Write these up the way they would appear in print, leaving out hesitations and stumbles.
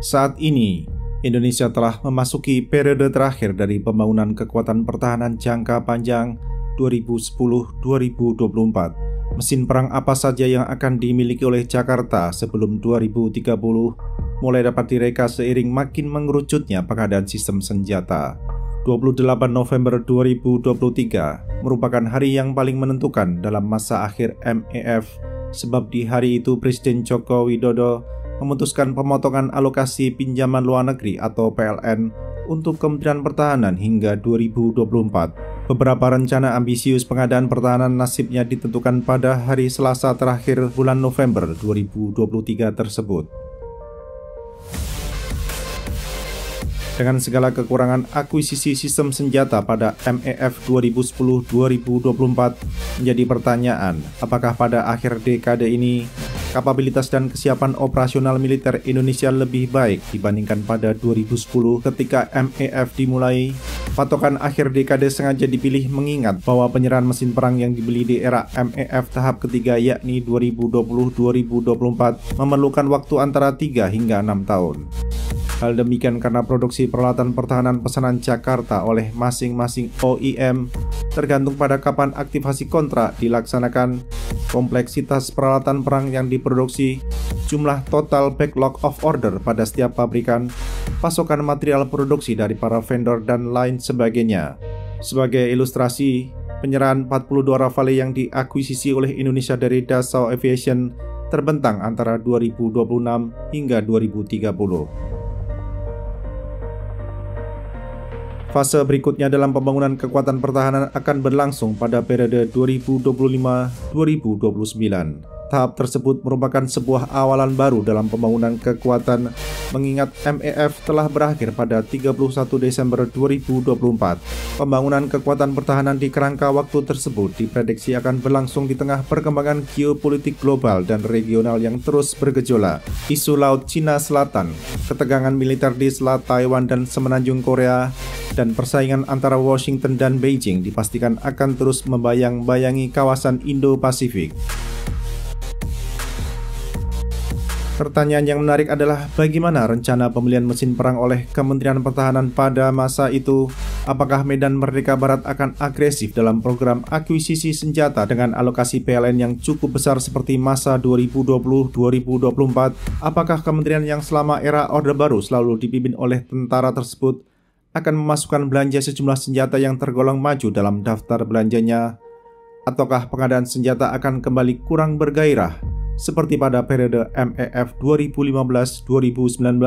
Saat ini, Indonesia telah memasuki periode terakhir dari pembangunan kekuatan pertahanan jangka panjang 2010-2024. Mesin perang apa saja yang akan dimiliki oleh Jakarta sebelum 2030 mulai dapat direka seiring makin mengerucutnya pengadaan sistem senjata. 28 November 2023 merupakan hari yang paling menentukan dalam masa akhir MEF, sebab di hari itu Presiden Joko Widodo memutuskan pemotongan alokasi pinjaman luar negeri atau PLN untuk Kementerian Pertahanan hingga 2024. Beberapa rencana ambisius pengadaan pertahanan nasibnya ditentukan pada hari Selasa terakhir bulan November 2023 tersebut. Dengan segala kekurangan akuisisi sistem senjata pada MEF 2010-2024, menjadi pertanyaan apakah pada akhir dekade ini kapabilitas dan kesiapan operasional militer Indonesia lebih baik dibandingkan pada 2010 ketika MEF dimulai. Patokan akhir dekade sengaja dipilih mengingat bahwa penyerahan mesin perang yang dibeli di era MEF tahap ketiga yakni 2020-2024 memerlukan waktu antara 3 hingga 6 tahun. Hal demikian karena produksi peralatan pertahanan pesanan Jakarta oleh masing-masing OEM tergantung pada kapan aktivasi kontrak dilaksanakan, kompleksitas peralatan perang yang diproduksi, jumlah total backlog of order pada setiap pabrikan, pasokan material produksi dari para vendor, dan lain sebagainya. Sebagai ilustrasi, penyerahan 42 Rafale yang diakuisisi oleh Indonesia dari Dassault Aviation terbentang antara 2026 hingga 2030. Fase berikutnya dalam pembangunan kekuatan pertahanan akan berlangsung pada periode 2025-2029. Tahap tersebut merupakan sebuah awalan baru dalam pembangunan kekuatan, mengingat MEF telah berakhir pada 31 Desember 2024. Pembangunan kekuatan pertahanan di kerangka waktu tersebut diprediksi akan berlangsung di tengah perkembangan geopolitik global dan regional yang terus bergejolak. Isu Laut Cina Selatan, ketegangan militer di Selat Taiwan dan Semenanjung Korea, dan persaingan antara Washington dan Beijing dipastikan akan terus membayang-bayangi kawasan Indo-Pasifik. Pertanyaan yang menarik adalah bagaimana rencana pembelian mesin perang oleh Kementerian Pertahanan pada masa itu? Apakah Medan Merdeka Barat akan agresif dalam program akuisisi senjata dengan alokasi PLN yang cukup besar seperti masa 2020-2024? Apakah kementerian yang selama era Orde Baru selalu dipimpin oleh tentara tersebut akan memasukkan belanja sejumlah senjata yang tergolong maju dalam daftar belanjanya? Ataukah pengadaan senjata akan kembali kurang bergairah seperti pada periode MEF 2015-2019?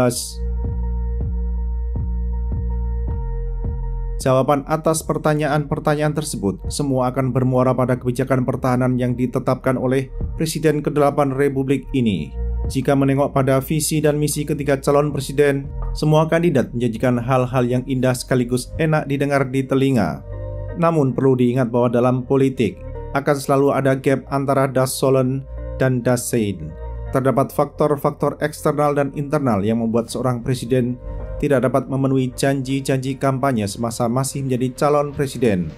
Jawaban atas pertanyaan-pertanyaan tersebut semua akan bermuara pada kebijakan pertahanan yang ditetapkan oleh Presiden ke-8 Republik ini. Jika menengok pada visi dan misi ketiga calon presiden, semua kandidat menjanjikan hal-hal yang indah sekaligus enak didengar di telinga. Namun perlu diingat bahwa dalam politik akan selalu ada gap antara das Sollen dan das Sein. Terdapat faktor-faktor eksternal dan internal yang membuat seorang presiden tidak dapat memenuhi janji-janji kampanye semasa masih menjadi calon presiden.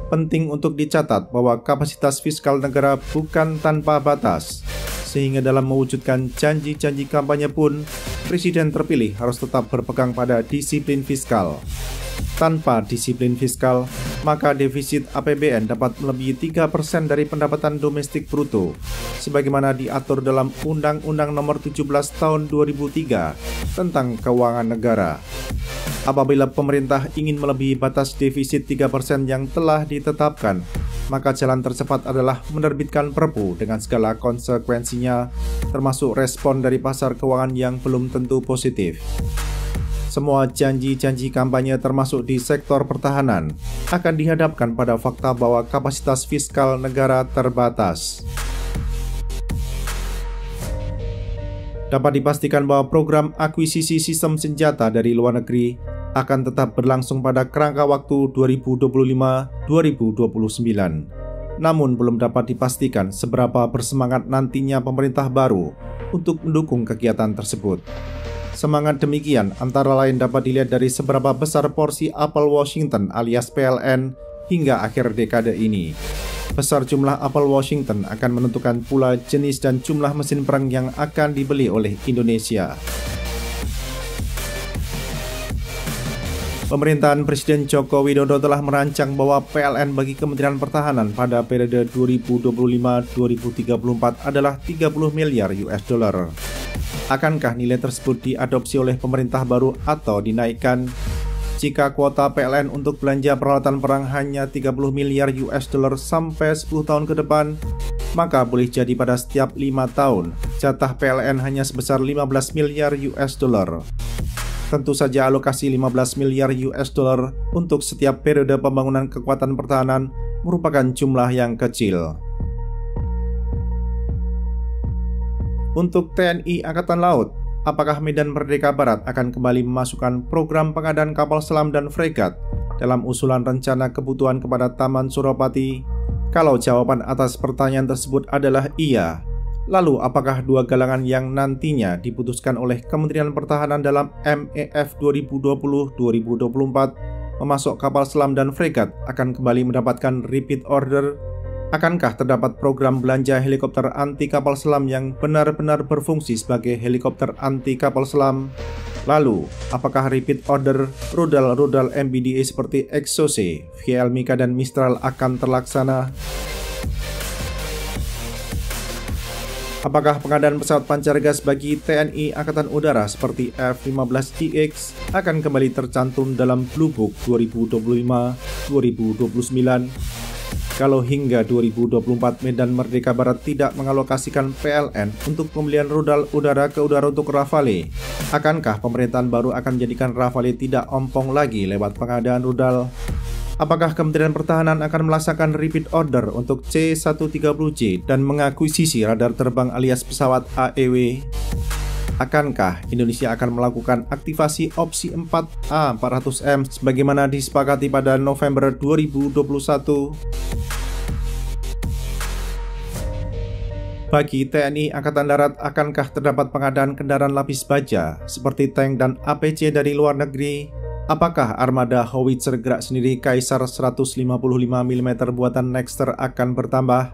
Penting untuk dicatat bahwa kapasitas fiskal negara bukan tanpa batas, sehingga dalam mewujudkan janji-janji kampanye pun, presiden terpilih harus tetap berpegang pada disiplin fiskal. Tanpa disiplin fiskal, maka defisit APBN dapat melebihi 3% dari pendapatan domestik bruto, sebagaimana diatur dalam Undang-Undang Nomor 17 Tahun 2003 tentang Keuangan Negara. Apabila pemerintah ingin melebihi batas defisit 3% yang telah ditetapkan, maka jalan tercepat adalah menerbitkan Perpu dengan segala konsekuensinya, termasuk respon dari pasar keuangan yang belum tentu positif. Semua janji-janji kampanye termasuk di sektor pertahanan akan dihadapkan pada fakta bahwa kapasitas fiskal negara terbatas. Dapat dipastikan bahwa program akuisisi sistem senjata dari luar negeri akan tetap berlangsung pada kerangka waktu 2025-2029. Namun belum dapat dipastikan seberapa bersemangat nantinya pemerintah baru untuk mendukung kegiatan tersebut. Semangat demikian antara lain dapat dilihat dari seberapa besar porsi apel Washington alias PLN hingga akhir dekade ini. Besar jumlah apel Washington akan menentukan pula jenis dan jumlah mesin perang yang akan dibeli oleh Indonesia. Pemerintahan Presiden Joko Widodo telah merancang bahwa PLN bagi Kementerian Pertahanan pada periode 2025-2034 adalah 30 miliar US dollar. Akankah nilai tersebut diadopsi oleh pemerintah baru atau dinaikkan? Jika kuota PLN untuk belanja peralatan perang hanya 30 miliar US dollar sampai 10 tahun ke depan, maka boleh jadi pada setiap 5 tahun, jatah PLN hanya sebesar 15 miliar US dollar. Tentu saja alokasi 15 miliar US dollar untuk setiap periode pembangunan kekuatan pertahanan merupakan jumlah yang kecil. Untuk TNI Angkatan Laut, apakah Medan Merdeka Barat akan kembali memasukkan program pengadaan kapal selam dan fregat dalam usulan rencana kebutuhan kepada Taman Suropati? Kalau jawaban atas pertanyaan tersebut adalah iya, lalu apakah dua galangan yang nantinya diputuskan oleh Kementerian Pertahanan dalam MEF 2020-2024 memasok kapal selam dan fregat akan kembali mendapatkan repeat order? Akankah terdapat program belanja helikopter anti kapal selam yang benar-benar berfungsi sebagai helikopter anti kapal selam? Lalu, apakah repeat order rudal-rudal MBDA seperti Exocet, VL Mika dan Mistral akan terlaksana? Apakah pengadaan pesawat pancargas bagi TNI Angkatan Udara seperti F-15GX akan kembali tercantum dalam Blue Book 2025-2029? Kalau hingga 2024 Medan Merdeka Barat tidak mengalokasikan PLN untuk pembelian rudal udara ke udara untuk Rafale, akankah pemerintahan baru akan menjadikan Rafale tidak ompong lagi lewat pengadaan rudal? Apakah Kementerian Pertahanan akan melaksanakan repeat order untuk C-130J dan mengakuisisi radar terbang alias pesawat AEW? Akankah Indonesia akan melakukan aktivasi opsi 4A400M sebagaimana disepakati pada November 2021? Bagi TNI Angkatan Darat, akankah terdapat pengadaan kendaraan lapis baja seperti tank dan APC dari luar negeri? Apakah armada howitzer gerak sendiri Kaisar 155 mm buatan Nexter akan bertambah?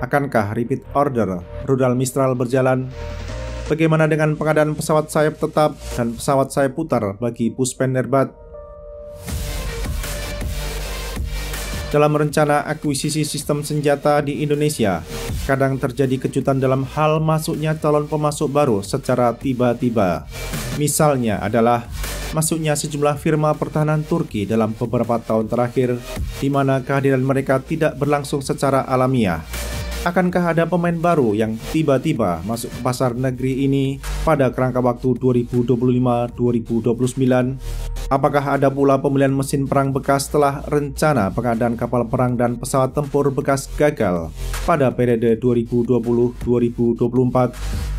Akankah repeat order rudal Mistral berjalan? Bagaimana dengan pengadaan pesawat sayap tetap dan pesawat sayap putar bagi Puspenerbat? Dalam rencana akuisisi sistem senjata di Indonesia, kadang terjadi kejutan dalam hal masuknya calon pemasok baru secara tiba-tiba. Misalnya adalah masuknya sejumlah firma pertahanan Turki dalam beberapa tahun terakhir, di mana kehadiran mereka tidak berlangsung secara alamiah. Akankah ada pemain baru yang tiba-tiba masuk ke pasar negeri ini pada kerangka waktu 2025-2029? Apakah ada pula pembelian mesin perang bekas setelah rencana pengadaan kapal perang dan pesawat tempur bekas gagal pada periode 2020-2024?